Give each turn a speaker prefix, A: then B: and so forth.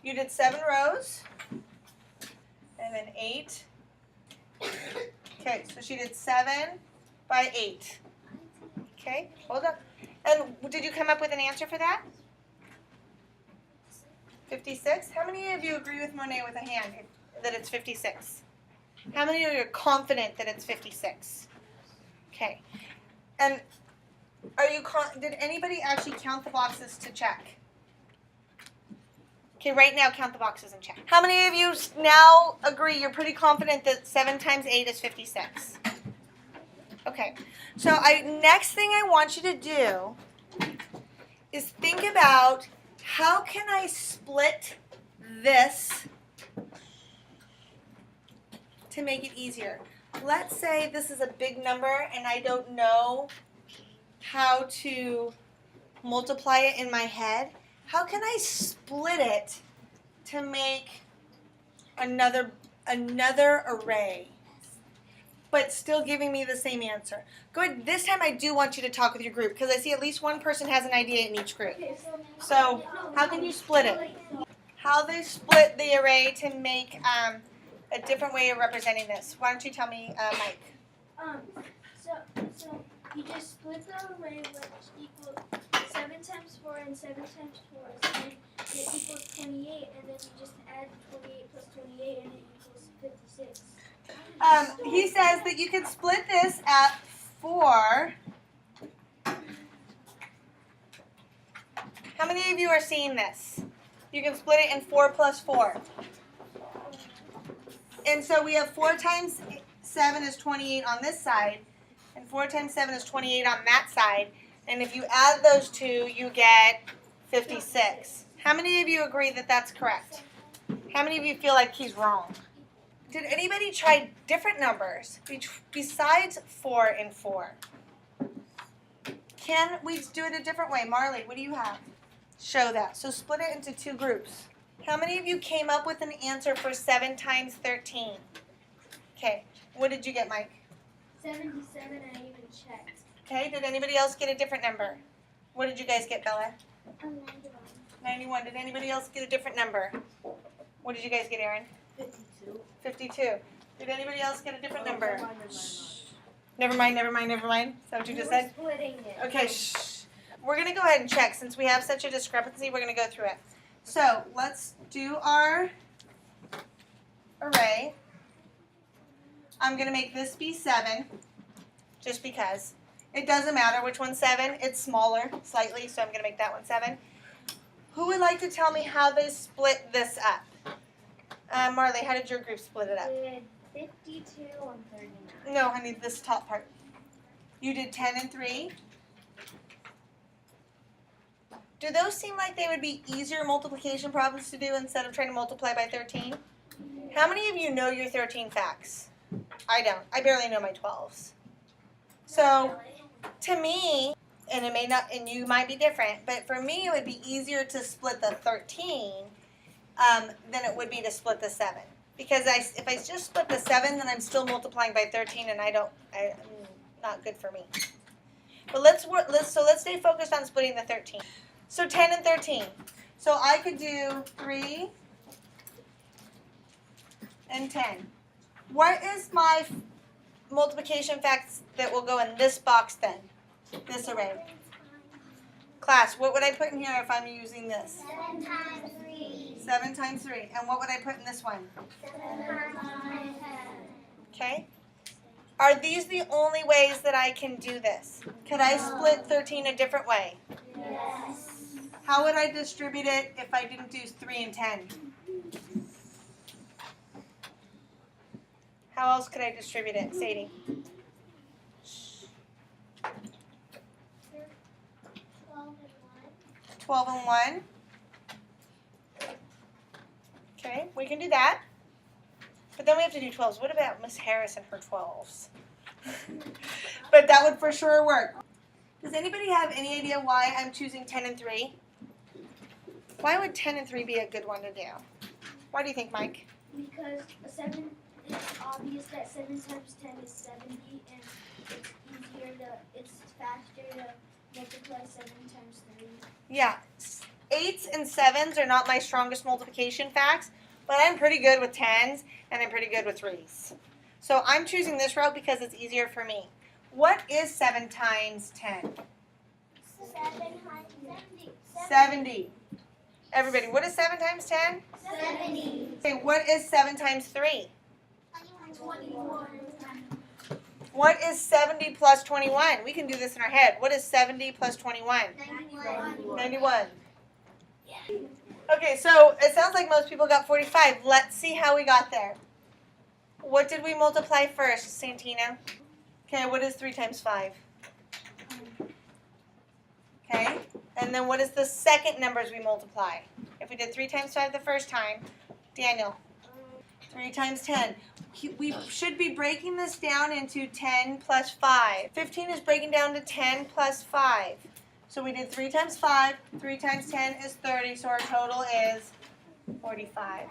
A: You did 7 rows. And then 8. Okay, so she did 7 by 8. Okay, hold up. And did you come up with an answer for that? 56? How many of you agree with Monet with a hand that it's 56? How many of you are confident that it's 56? Okay. And did anybody actually count the boxes to check? Okay, right now count the boxes and check. How many of you now agree you're pretty confident that 7 times 8 is 56? Okay. So next thing I want you to do is think about how can I split this to make it easier. Let's say this is a big number and I don't know how to multiply it in my head. How can I split it to make another array, but still giving me the same answer? Good. This time I do want you to talk with your group because I see at least one person has an idea in each group. So how can you split it? How they split the array to make a different way of representing this. Why don't you tell me, Mike?
B: So you just split the array, which equals 7 times 4 and 7 times 4, so then it equals 28, and then you just add 28 plus 28, and it equals 56.
A: He says that you can split this at 4. How many of you are seeing this? You can split it in 4 plus 4. And so we have 4 times 7 is 28 on this side, and 4 times 7 is 28 on that side. And if you add those two, you get 56. How many of you agree that that's correct? How many of you feel like he's wrong? Did anybody try different numbers besides 4 and 4? Can we do it a different way? Marley, what do you have? Show that. So split it into 2 groups. How many of you came up with an answer for 7 times 13? Okay. What did you get, Mike?
B: 77, I even checked.
A: Okay. Did anybody else get a different number? What did you guys get, Bella?
B: 91.
A: 91. Did anybody else get a different number? What did you guys get, Aaron?
C: 52.
A: 52. Did anybody else get a different number? Never mind. Is that what you just said?
B: Splitting it.
A: Okay, shh. We're going to go ahead and check. Since we have such a discrepancy, we're going to go through it. So let's do our array. I'm going to make this be 7, just because. It doesn't matter which one's 7. It's smaller slightly, so I'm going to make that one 7. Who would like to tell me how they split this up? Marley, how did your group split it up?
B: We did 52 and 39.
A: No, honey, this top part. You did 10 and 3. Do those seem like they would be easier multiplication problems to do instead of trying to multiply by 13? How many of you know your 13 facts? I don't. I barely know my 12s. So, to me, and it may not, and you might be different, but for me it would be easier to split the 13 than it would be to split the 7. Because if I just split the 7, then I'm still multiplying by 13, and not good for me. But let's stay focused on splitting the 13. So 10 and 13. So I could do 3 and 10. What is my multiplication facts that will go in this box then? This array. Class, what would I put in here if I'm using this?
B: 7 times 3.
A: 7 times 3. And what would I put in this one?
B: 7 times 10.
A: Okay. Are these the only ways that I can do this? Could I split 13 a different way?
B: Yes.
A: How would I distribute it if I didn't do 3 and 10? How else could I distribute it, Sadie? 12 and 1. Okay, we can do that. But then we have to do 12s. What about Miss Harris and her 12s? But that would for sure work. Does anybody have any idea why I'm choosing 10 and 3? Why would 10 and 3 be a good one to do? Why do you think, Mike?
B: Because it's obvious that 7 times 10 is 70, and it's faster to multiply 7 times 3.
A: Yeah. 8s and 7s are not my strongest multiplication facts, but I'm pretty good with 10s and I'm pretty good with 3s. So I'm choosing this route because it's easier for me. What is 7 times 10? 70. Everybody, what is 7 times 10?
B: 70.
A: Okay, what is 7 times 3?
B: 21.
A: What is 70 plus 21? We can do this in our head. What is 70 plus 21? 91. Okay, so it sounds like most people got 45. Let's see how we got there. What did we multiply first, Santino? Okay, what is 3 times 5? Okay, and then what is the second numbers we multiply? If we did 3 times 5 the first time, Daniel, 3 times 10. We should be breaking this down into 10 plus 5. 15 is breaking down to 10 plus 5. So we did 3 times 5, 3 times 10 is 30, so our total is 45.